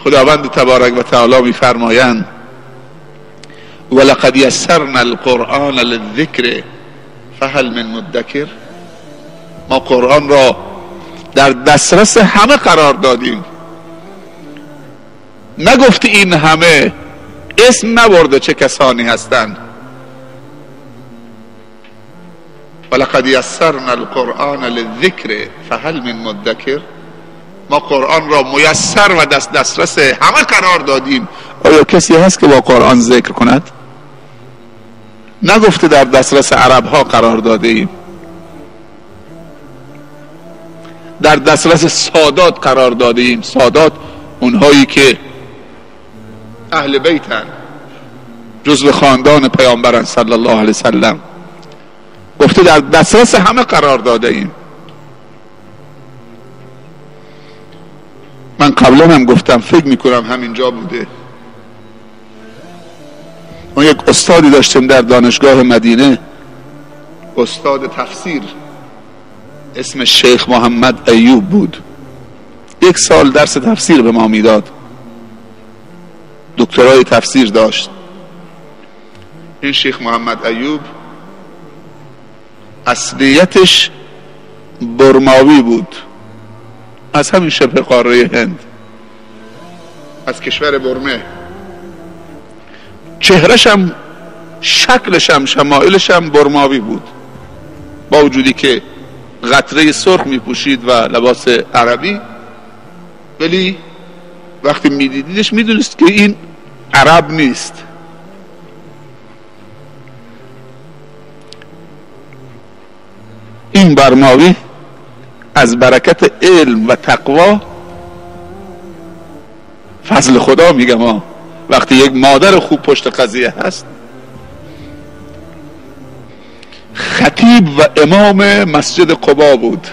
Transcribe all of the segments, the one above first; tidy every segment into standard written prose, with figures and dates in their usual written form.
خداوند تبارک و تعالی میفرمایند ولقد یسرنا القرآن للذکر فهل من مدکر. ما قرآن را در دسترس همه قرار دادیم. نگفت این همه، اسم نبرده چه کسانی هستند. ولقد یسرنا القرآن للذکر فهل من مدکر. ما قرآن را میسر و دسترس همه قرار دادیم. آیا کسی هست که با قرآن ذکر کند؟ نگفته در دسترس عرب ها قرار داده ایم، در دسترس سادات قرار داده ایم. سادات اونهایی که اهل بیتن، جزو خاندان پیامبرن صلی الله علیه وسلم. گفته در دسترس همه قرار داده ایم. من قبلا هم گفتم، فکر میکنم همینجا بوده، ما یک استادی داشتیم در دانشگاه مدینه، استاد تفسیر، اسم شیخ محمد ایوب بود. 1 سال درس تفسیر به ما میداد، دکترای تفسیر داشت. این شیخ محمد ایوب اصلیتش برماوی بود، از همین شبه قاره هند، از کشور برمه. چهرهشم، شکلشم، شمایلشم برماوی بود، با وجودی که قطره سرخ می پوشید و لباس عربی، ولی وقتی می دیدیدش می دونست که این عرب نیست. این برماوی از برکت علم و تقوا، فضل خدا میگم، وقتی یک مادر خوب پشت قضیه هست، خطیب و امام مسجد قبا بود،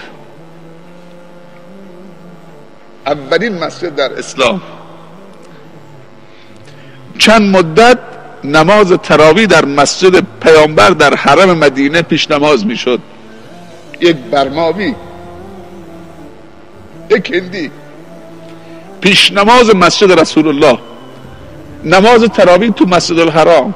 اولین مسجد در اسلام. چند مدت نماز تراویح در مسجد پیامبر در حرم مدینه پیش نماز میشد. یک برماوی، یک هندی، پیش نماز مسجد رسول الله، نماز تراویح تو مسجد الحرام.